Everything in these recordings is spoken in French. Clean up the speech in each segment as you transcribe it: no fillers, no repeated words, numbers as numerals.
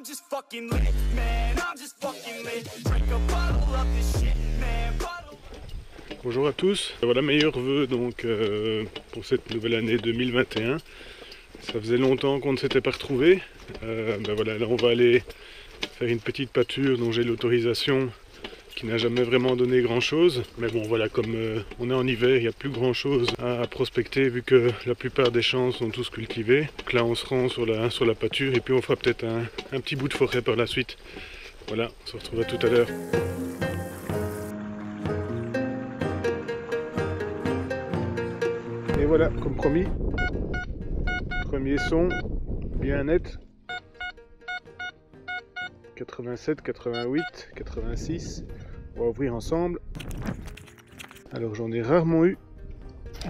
I'm just fucking lit, man, I'm just fucking lit. Drink a bottle of this shit, man, bottle. Bonjour à tous, voilà meilleurs vœux donc pour cette nouvelle année 2021. Ça faisait longtemps qu'on ne s'était pas retrouvés. Voilà, là on va aller faire une petite pâture dont j'ai l'autorisation, qui n'a jamais vraiment donné grand chose. Mais bon voilà, comme on est en hiver, il n'y a plus grand chose à prospecter vu que la plupart des champs sont tous cultivés. Donc là on se rend sur la pâture et puis on fera peut-être un petit bout de forêt par la suite. Voilà, on se retrouve à tout à l'heure. Et voilà, comme promis, premier son, bien net. 87, 88, 86. On va ouvrir ensemble. Alors j'en ai rarement eu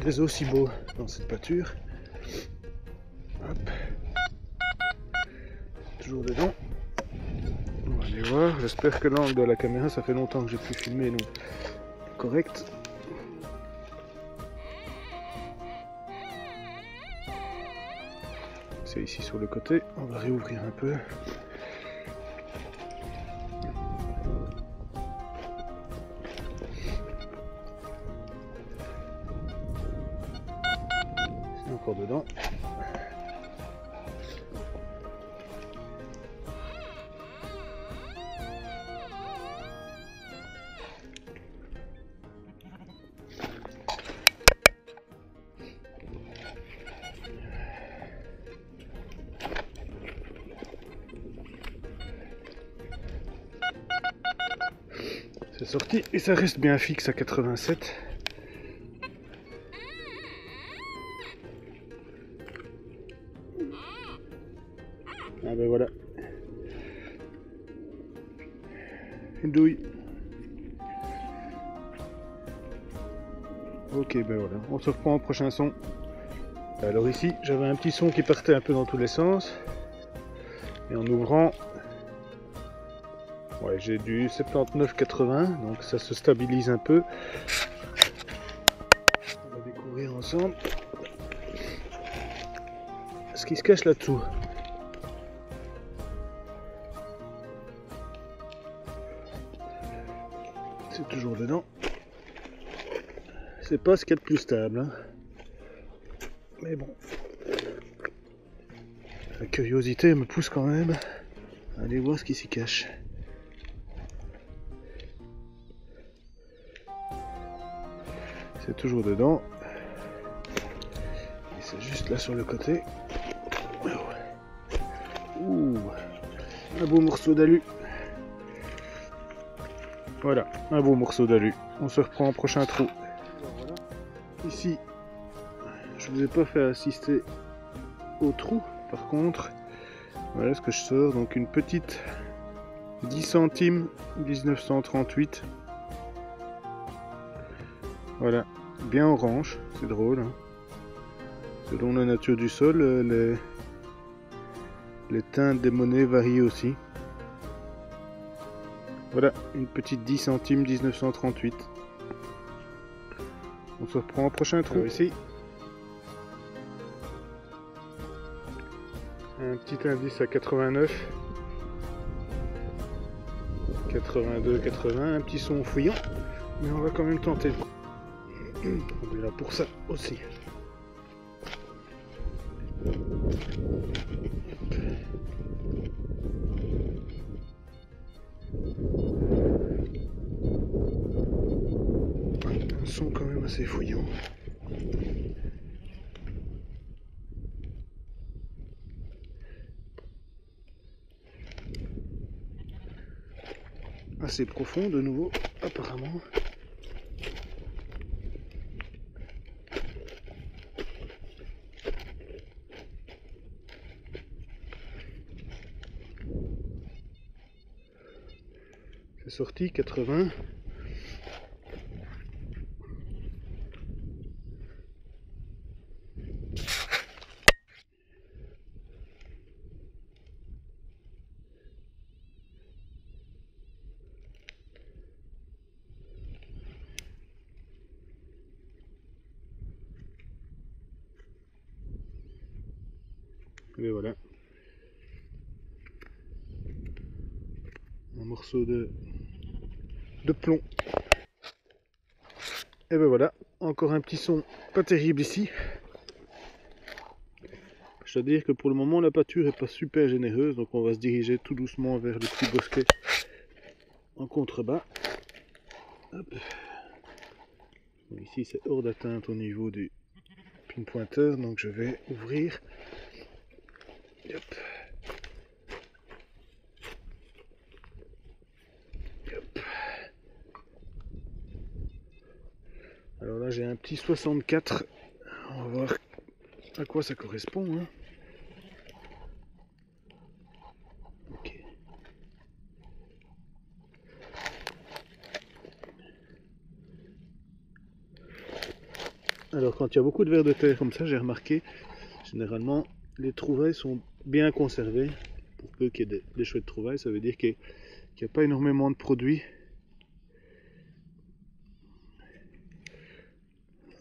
des aussi beaux dans cette pâture. Hop. Toujours dedans. On va aller voir. J'espère que l'angle de la caméra, ça fait longtemps que j'ai pu filmer, donc correct. C'est ici sur le côté. On va réouvrir un peu. C'est encore dedans. C'est sorti et ça reste bien fixe à 87. Ah ben voilà. Une douille. Ok, ben voilà, on se reprend au prochain son. Alors ici, j'avais un petit son qui partait un peu dans tous les sens. Et en ouvrant, ouais, j'ai du 79-80, donc ça se stabilise un peu. On va découvrir ensemble ce qui se cache là-dessous. C'est toujours dedans. C'est pas ce qu'il y a de plus stable, hein. Mais bon, la curiosité me pousse quand même à aller voir ce qui s'y cache. C'est toujours dedans. Et c'est juste là sur le côté. Ouh, un beau morceau d'alu. Voilà, un beau morceau d'alu. On se reprend au prochain trou. Voilà. Ici, je ne vous ai pas fait assister au trou. Par contre, voilà ce que je sors. Donc une petite 10 centimes 1938. Voilà, bien orange, c'est drôle, hein. Selon la nature du sol, les teintes des monnaies varient aussi. Voilà, une petite 10 centimes 1938. On se reprend au prochain trou. Alors ici, un petit indice à 89, 82, 80, un petit son fouillant, mais on va quand même tenter. On est là pour ça aussi. Un son quand même assez fouillant. Assez profond de nouveau, apparemment. C'est sorti 80. Et voilà. morceau de plomb. Et ben voilà, encore un petit son pas terrible ici. Je dois dire que pour le moment la pâture est pas super généreuse, donc on va se diriger tout doucement vers le petit bosquet en contrebas. Hop. Bon, ici c'est hors d'atteinte au niveau du pinpointeur, donc je vais ouvrir. Hop. Hop. Alors là j'ai un petit 64, on va voir à quoi ça correspond. Hein. Ok. Alors quand il y a beaucoup de vers de terre comme ça, j'ai remarqué, généralement les trouvailles sont bien conservées. Pour peu qu'il y ait des chouettes trouvailles, ça veut dire qu'il n'y a pas énormément de produits.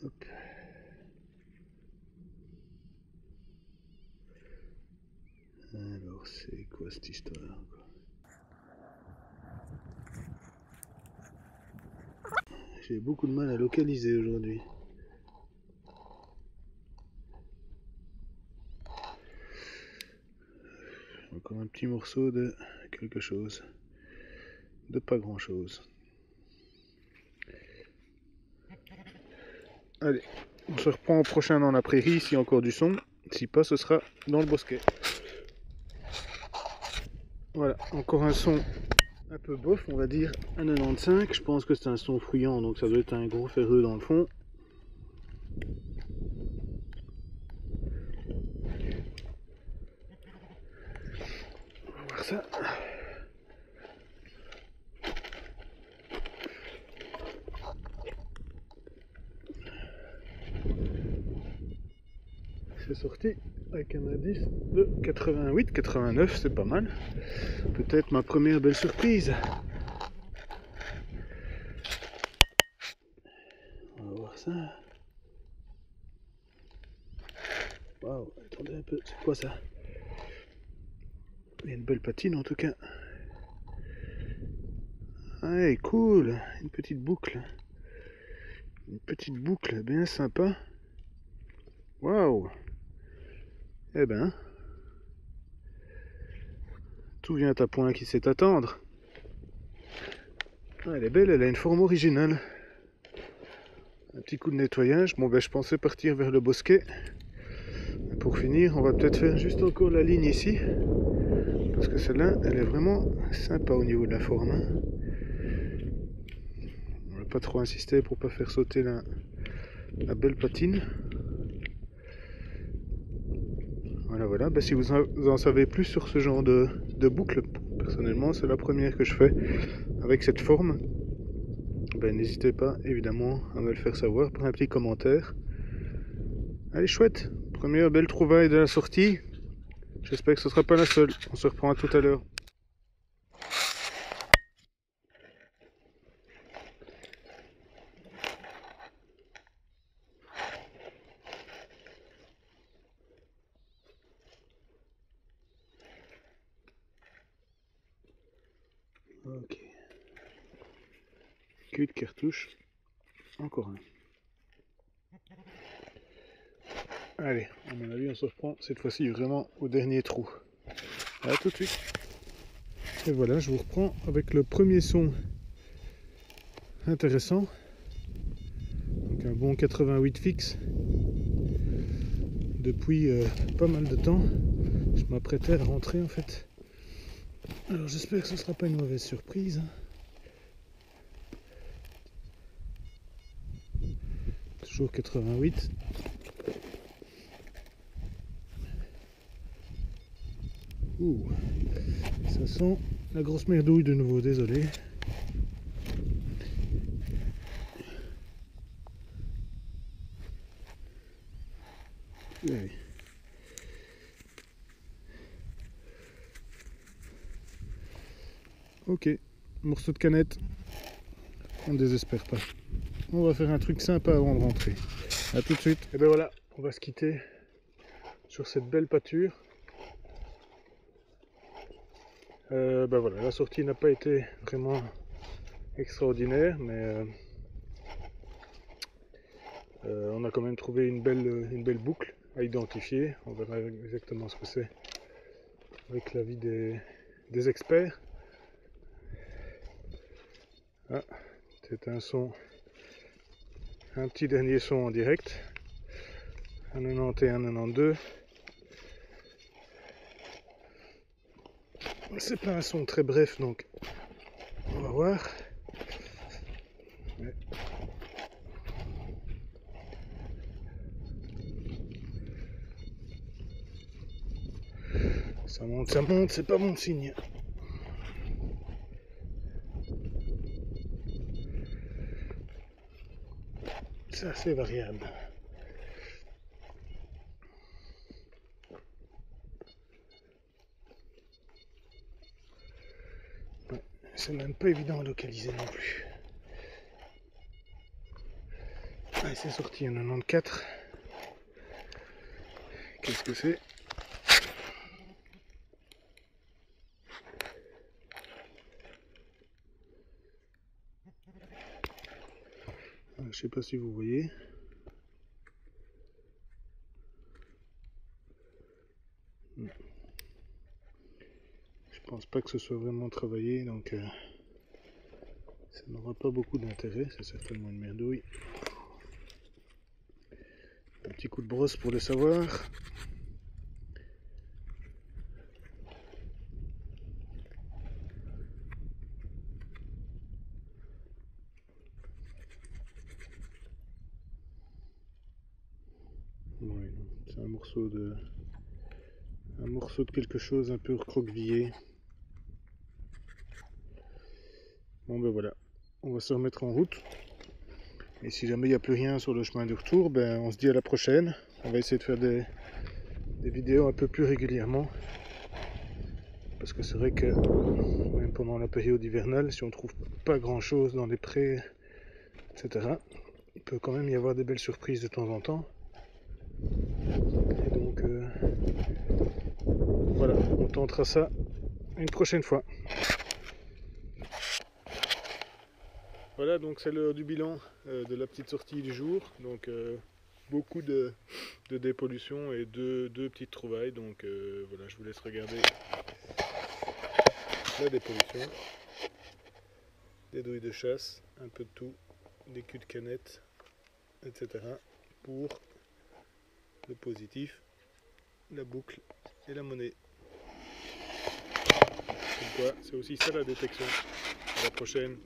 Hop. Alors c'est quoi cette histoire quoi? J'ai beaucoup de mal à localiser aujourd'hui. Encore un petit morceau de quelque chose. De pas grand chose. Allez, on se reprend au prochain dans la prairie, s'il y a encore du son. Si pas, ce sera dans le bosquet. Voilà, encore un son un peu bof, on va dire un 95. Je pense que c'est un son fruyant, donc ça doit être un gros ferreux dans le fond. On va voir ça. C'est sorti avec un indice de 88-89, c'est pas mal. Peut-être ma première belle surprise. On va voir ça. Waouh, attendez un peu, c'est quoi ça? Il y a une belle patine en tout cas. Ouais, cool, une petite boucle. Une petite boucle bien sympa. Waouh. Eh ben, tout vient à point qui sait attendre. Ah, elle est belle, elle a une forme originale. Un petit coup de nettoyage. Bon ben je pensais partir vers le bosquet. Pour finir, on va peut-être faire juste encore la ligne ici. Parce que celle-là, elle est vraiment sympa au niveau de la forme. Hein. On va pas trop insister pour pas faire sauter la belle patine. Voilà. Ben, si vous en savez plus sur ce genre de boucle, personnellement, c'est la première que je fais avec cette forme. Ben, n'hésitez pas, évidemment, à me le faire savoir par un petit commentaire. Allez, chouette! Première belle trouvaille de la sortie. J'espère que ce ne sera pas la seule. On se reprend à tout à l'heure. Ok. Cul de cartouche. Encore un. Allez, à mon avis, on se reprend cette fois-ci vraiment au dernier trou. A tout de suite. Et voilà, je vous reprends avec le premier son intéressant. Donc un bon 88 fixe. Depuis pas mal de temps. Je m'apprêtais à rentrer en fait. Alors j'espère que ce ne sera pas une mauvaise surprise. Toujours 88. Ouh, ça sent la grosse merdouille de nouveau, désolé. Allez. Ok, morceau de canette. On ne désespère pas. On va faire un truc sympa avant de rentrer. A tout de suite. Et ben voilà, on va se quitter sur cette belle pâture. Ben voilà, la sortie n'a pas été vraiment extraordinaire, mais on a quand même trouvé une belle boucle à identifier. On verra exactement ce que c'est avec l'avis des experts. Ah, c'est un son, un petit dernier son en direct, un 91, 92. C'est pas un son très bref, donc on va voir. Ouais. Ça monte, c'est pas bon signe. C'est assez variable. Ouais, c'est même pas évident à localiser non plus. Ah, c'est sorti en 94. Qu'est-ce que c'est? Je sais pas si vous voyez. Je pense pas que ce soit vraiment travaillé, donc ça n'aura pas beaucoup d'intérêt. C'est certainement une merdouille. Un petit coup de brosse pour le savoir. Ouais, c'est un morceau de quelque chose un peu recroquevillé. Bon ben voilà, on va se remettre en route. Et si jamais il n'y a plus rien sur le chemin de retour, ben on se dit à la prochaine. On va essayer de faire des vidéos un peu plus régulièrement. Parce que c'est vrai que même pendant la période hivernale, si on trouve pas grand chose dans les prés, etc., il peut quand même y avoir des belles surprises de temps en temps. Et donc voilà, on tentera ça une prochaine fois. Voilà, donc c'est l'heure du bilan de la petite sortie du jour. Donc beaucoup de dépollution et deux petites trouvailles. Donc voilà, je vous laisse regarder la dépollution, des douilles de chasse, un peu de tout, des culs de canette, etc. pour le positif, la boucle et la monnaie. Comme quoi, c'est aussi ça la détection. À la prochaine.